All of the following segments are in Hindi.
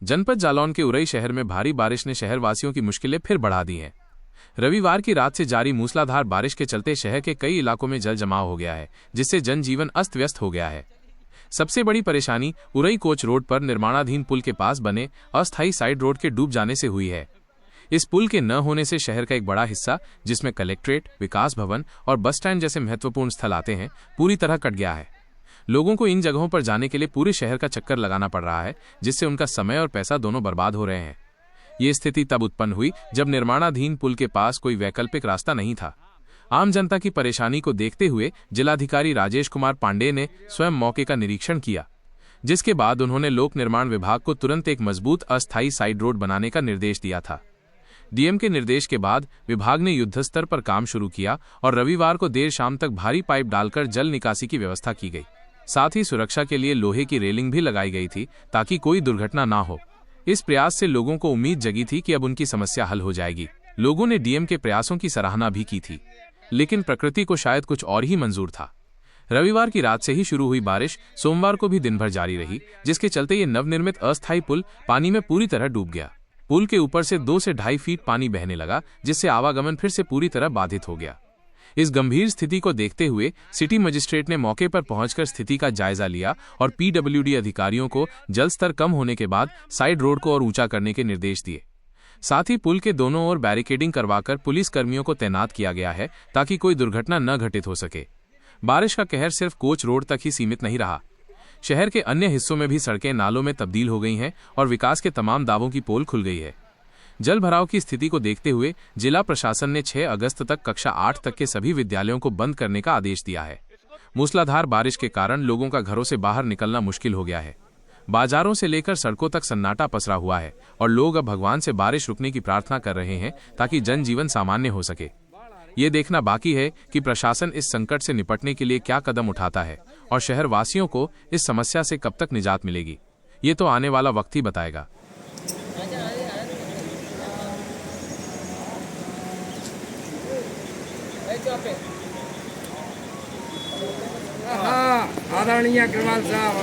जनपद जालौन के उरई शहर में भारी बारिश ने शहरवासियों की मुश्किलें फिर बढ़ा दी हैं। रविवार की रात से जारी मूसलाधार बारिश के चलते शहर के कई इलाकों में जल जमाव हो गया है, जिससे जनजीवन अस्त व्यस्त हो गया है। सबसे बड़ी परेशानी उरई कोच रोड पर निर्माणाधीन पुल के पास बने अस्थायी साइड रोड के डूब जाने से हुई है। इस पुल के न होने से शहर का एक बड़ा हिस्सा, जिसमें कलेक्ट्रेट, विकास भवन और बस स्टैंड जैसे महत्वपूर्ण स्थल आते हैं, पूरी तरह कट गया है। लोगों को इन जगहों पर जाने के लिए पूरे शहर का चक्कर लगाना पड़ रहा है, जिससे उनका समय और पैसा दोनों बर्बाद हो रहे हैं। ये स्थिति तब उत्पन्न हुई जब निर्माणाधीन पुल के पास कोई वैकल्पिक रास्ता नहीं था। आम जनता की परेशानी को देखते हुए जिलाधिकारी राजेश कुमार पांडेय ने स्वयं मौके का निरीक्षण किया, जिसके बाद उन्होंने लोक निर्माण विभाग को तुरंत एक मजबूत अस्थायी साइड रोड बनाने का निर्देश दिया था। डीएम के निर्देश के बाद विभाग ने युद्धस्तर पर काम शुरू किया और रविवार को देर शाम तक भारी पाइप डालकर जल निकासी की व्यवस्था की गई। साथ ही सुरक्षा के लिए लोहे की रेलिंग भी लगाई गई थी, ताकि कोई दुर्घटना ना हो। इस प्रयास से लोगों को उम्मीद जगी थी कि अब उनकी समस्या हल हो जाएगी। लोगों ने डीएम के प्रयासों की सराहना भी की थी, लेकिन प्रकृति को शायद कुछ और ही मंजूर था। रविवार की रात से ही शुरू हुई बारिश सोमवार को भी दिन भर जारी रही, जिसके चलते ये नवनिर्मित अस्थायी पुल पानी में पूरी तरह डूब गया। पुल के ऊपर से 2 से 2.5 फीट पानी बहने लगा, जिससे आवागमन फिर से पूरी तरह बाधित हो गया। इस गंभीर स्थिति को देखते हुए सिटी मजिस्ट्रेट ने मौके पर पहुंचकर स्थिति का जायजा लिया और पीडब्ल्यूडी अधिकारियों को जल स्तर कम होने के बाद साइड रोड को और ऊंचा करने के निर्देश दिए। साथ ही पुल के दोनों ओर बैरिकेडिंग करवाकर पुलिस कर्मियों को तैनात किया गया है, ताकि कोई दुर्घटना न घटित हो सके। बारिश का कहर सिर्फ कोच रोड तक ही सीमित नहीं रहा। शहर के अन्य हिस्सों में भी सड़कें नालों में तब्दील हो गई हैं और विकास के तमाम दावों की पोल खुल गई है। जल भराव की स्थिति को देखते हुए जिला प्रशासन ने 6 अगस्त तक कक्षा 8 तक के सभी विद्यालयों को बंद करने का आदेश दिया है। मूसलाधार बारिश के कारण लोगों का घरों से बाहर निकलना मुश्किल हो गया है। बाजारों से लेकर सड़कों तक सन्नाटा पसरा हुआ है और लोग अब भगवान से बारिश रुकने की प्रार्थना कर रहे हैं, ताकि जनजीवन सामान्य हो सके। ये देखना बाकी है कि प्रशासन इस संकट से निपटने के लिए क्या कदम उठाता है और शहर वासियों को इस समस्या से कब तक निजात मिलेगी, ये तो आने वाला वक्त ही बताएगा। आदरणीय अग्रवाल साहब,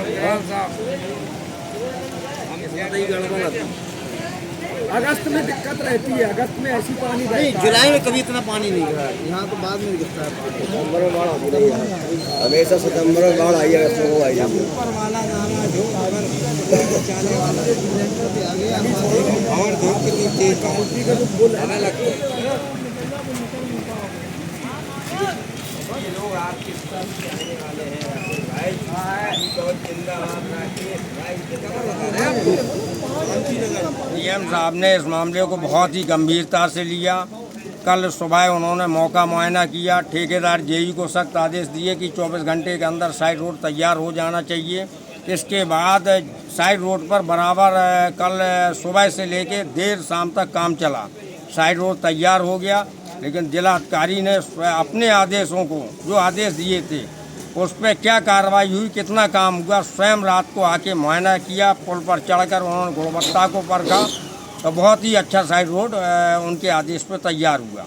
अगस्त में दिक्कत रहती है। अगस्त में ऐसी पानी नहीं, जुलाई में कभी इतना पानी नहीं गिरा। यहाँ तो बाद में गिरता है पानी। सितंबर में बाढ़ आती है, हमेशा सितंबर में बाढ़ आई है, अगस्त में वो आई है। ऊपर वाला नाला जो बचाने वाला और धूप के नीचे काउंटी का जो पुल है लगता है। ये लोग आपके साथ आने वाले हैं भाई, बहुत जिंदाबाद डीएम साहब ने इस मामले को बहुत ही गंभीरता से लिया। कल सुबह उन्होंने मौका मुआयना किया। ठेकेदार जेई को सख्त आदेश दिए कि 24 घंटे के अंदर साइड रोड तैयार हो जाना चाहिए। इसके बाद साइड रोड पर बराबर कल सुबह से लेकर देर शाम तक काम चला। साइड रोड तैयार हो गया, लेकिन जिलाधिकारी ने अपने आदेशों को, जो आदेश दिए थे, उस पर क्या कार्रवाई हुई, कितना काम हुआ, स्वयं रात को आके मुआयना किया। पुल पर चढ़कर उन्होंने गुणवत्ता को परखा, तो बहुत ही अच्छा साइड रोड उनके आदेश पर तैयार हुआ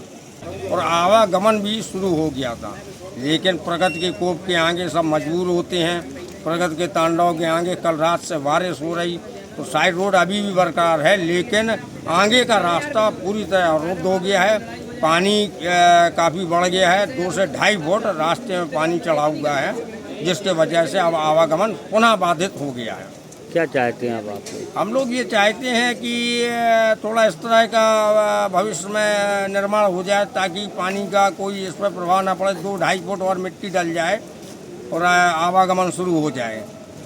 और आवागमन भी शुरू हो गया था। लेकिन प्रगति के कोप के आगे सब मजबूर होते हैं। प्रगति के तांडव के आगे कल रात से बारिश हो रही, तो साइड रोड अभी भी बरकरार है, लेकिन आगे का रास्ता पूरी तरह अवरुद्ध हो गया है। पानी काफ़ी बढ़ गया है, 2 से 2.5 फुट रास्ते में पानी चढ़ा हुआ है, जिसके वजह से अब आवागमन पुनः बाधित हो गया है। क्या चाहते हैं अब आप? हम लोग ये चाहते हैं कि थोड़ा इस तरह का भविष्य में निर्माण हो जाए, ताकि पानी का कोई इस पर प्रभाव ना पड़े। 2-2.5 फुट और मिट्टी डल जाए और आवागमन शुरू हो जाए,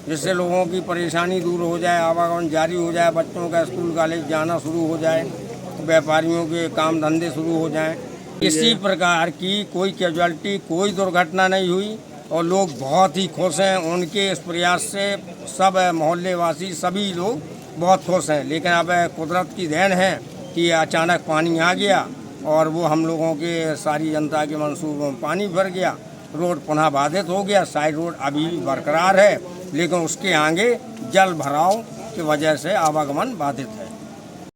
जिससे लोगों की परेशानी दूर हो जाए, आवागमन जारी हो जाए, बच्चों का स्कूल कॉलेज जाना शुरू हो जाए, व्यापारियों के काम धंधे शुरू हो जाएं। किसी प्रकार की कोई कैजुअलिटी, कोई दुर्घटना नहीं हुई और लोग बहुत ही खुश हैं। उनके इस प्रयास से सब मोहल्ले वासी, सभी लोग बहुत खुश हैं। लेकिन अब कुदरत की देन है कि अचानक पानी आ गया और वो हम लोगों के, सारी जनता के मंसूबों में पानी भर गया। रोड पुनः बाधित हो गया। साइड रोड अभी भी बरकरार है, लेकिन उसके आगे जल भराव की वजह से आवागमन बाधित है।